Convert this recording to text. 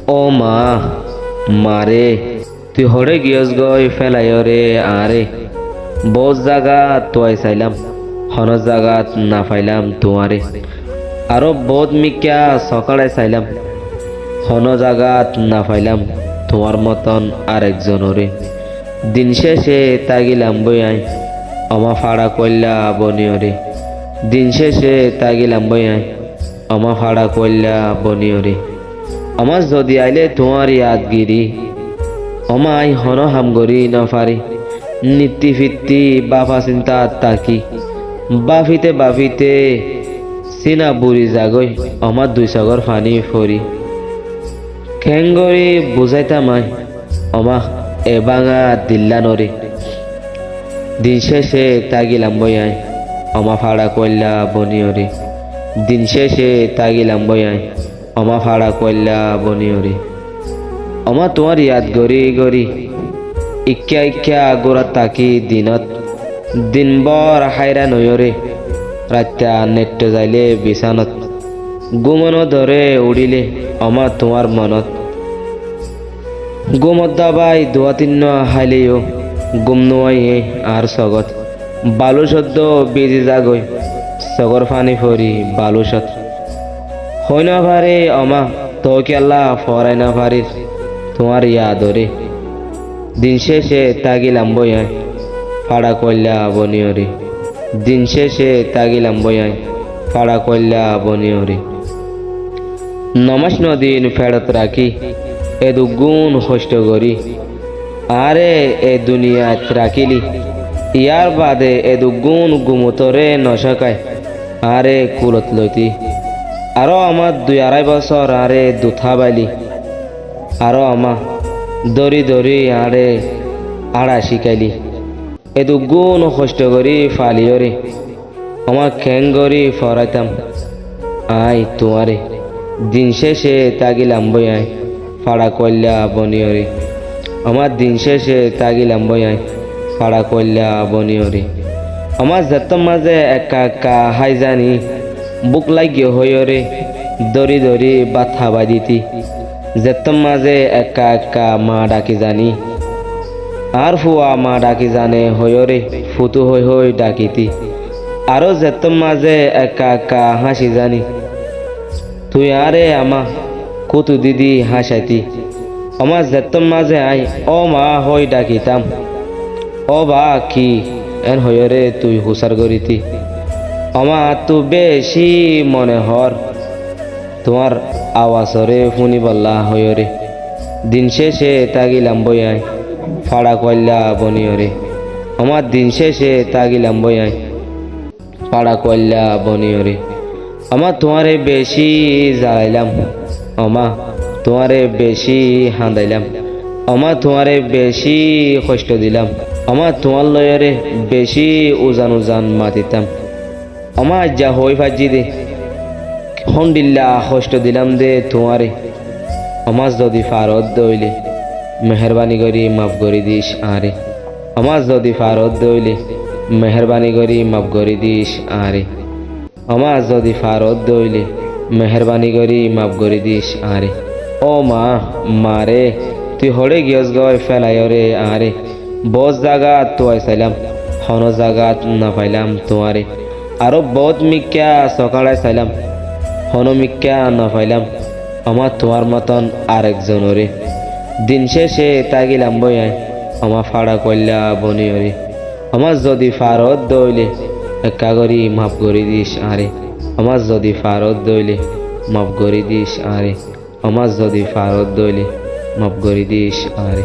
ও মা, মারে তুই হরে গিয়স গই ফেলাই রে আরে। বহুত জায়গা তোয়াই চাইলাম, হন জায়গাত না পাইলাম তোমারে। আরো বহুত মিক্যা সকালে চাইলাম, হন জায়গাত না পাইলাম তোমার মতন আরেকজনরে। দিন শেষে তাগিলাম বই আই অমা ফাড়া কইলা বনিয়রে। দিন শেষে তাগিলাম বই আই অমা ফাড়া কইলা বনিয়রে। আমার যদি আইলে তোমার ইয়াদগিরি অমাই হন হামগরি নফারি। নীতি ফিত্তি বাফা চিন্তা তাকি বাফিতে বাফিতে সিনা বুড়ি জাগই আমার দুই সাগর ফানি ফরি। খেঙ্গরি বুঝাইতামাই অমা এ বাঙা দিল্লা নরে। দিন শেষে তাগিলাম বই আই অমা ফাড়া কইলা বনিয়রে। দিন শেষে তাগিলাম বই আই অমা ফাড়া কইলা বনিয়রে। অমা তোমার ইয়াদ গরি গরি ইক্যা ইক্যা গোড়া তাকি দিনত দিনভর হাইরা নয়রে। রাত্যা নেট্ট যাইলে বিছানত গুমন ধরে উড়িলে অমা তোমার মনত। গুমত দাবাই দোয়া তিন্ন হাইলেও গুম নোয়াই আর সগত। বালু সদ্য বেজি জাগই সগর ফানি ফরি বালুসত। হই না পারে অমা তো কেলা ফরাই না পারির তোমার ইয়াদরে। দিন শেষে তাগিলাম বই আই ফাড়া কইলা বনিয়রে। দিন শেষে তাগিলাম বই আই ফাড়া কইলা বনিয়রে। নমাস নদিন ফেরত রাখি এ দুগুণ কষ্ট করি। আরে এ দুনিয়াত রাখিলি ইয়ার বাদে এ দুগুণ গুমতরে নশকায় আরে কুলত লইতি। আরো আমার 2-2.5 বছর আরে দুথা বাইলি। আরো আমা দরি দরি আরে আড়া শিখাইলি। এ দুগুণ কষ্ট করি ফালিয়রে আমার খেঙ্গরি ফরাইতাম আই তোমারে। দিন শেষে তাগিলাম বই আই ফাড়া কইলা বনিয়রে। আমার দিন শেষে তাগিলাম বই আই ফাড়া কইলা বনিয়রে। আমার যেতম মাঝে একা একা হাই জানি বুক লাগিয়ে হইরে দরি দরি বাথা বাদিতি। যেতম মাঝে একা একা মা ডাকি জানি আর ফুয়া মা ডাকি জানে হইরে ফুতু হই হই ডাকিতি। আরো যেতম মাঝে একা একা হাসি জানি তুই আরে আমা কুতু দিদি হাসাইতি। আমার যেতম মাঝে আই ও মা হই ডাকিতাম ও বা কি এন হইরে তুই হুসার গরিতি। আমা তু বেশি মনে হর তোমার আওয়াজরে শুনি বল্লা হইরে। দিন শেষে তাগিলাম বই আই ফাড়া কইলা বনিয়রে। আমার দিন শেষে তাগিলাম বই আই ফাড়া কইলা বনিয়রে। আমা তোমারে বেশি জ্বালাইলাম অমা তোমারে বেশি হাঁদাইলাম। আমা তোমারে বেশি কষ্ট দিলাম। আমা তোমার লয়রে বেশি উজান উজান মাতিতাম। আমা যা হই ফাজি দে হন্ডিল্লা কষ্ট দিলাম দে তোমারে। আমার যদি ফারত দইলে মেহরবানি করি মাফ করি দিস আরে। আমার যদি ফারত দইলে মেহরবানি করি মাফ করি দিস আরে। আমার যদি ফারত দইলে মেহরবানি করি মাফ করি দিস আরে। ও মা, মারে তুই হরে গিয়স গয় ফেলাই রে আরে। বহুত জায়গা তোয়াই চাইলাম, হন জায়গাত না পাইলাম তোমারে। আরো বহুত মিক্যা সকালে চাইলাম, হন মিক্যা না পাইলাম আমার তোমার মতন আরেকজনরে। দিন শেষে তাগিলাম বই আই আমার ফাড়া কইলা বনিয়রে। আমার যদি ফারত দইলে একা করি মাফ করি দিস আরে। আমার যদি ফারত দইলে মাফ করি দিস আরে। আমার যদি ফারত দইলে মাফ করি দিস আরে।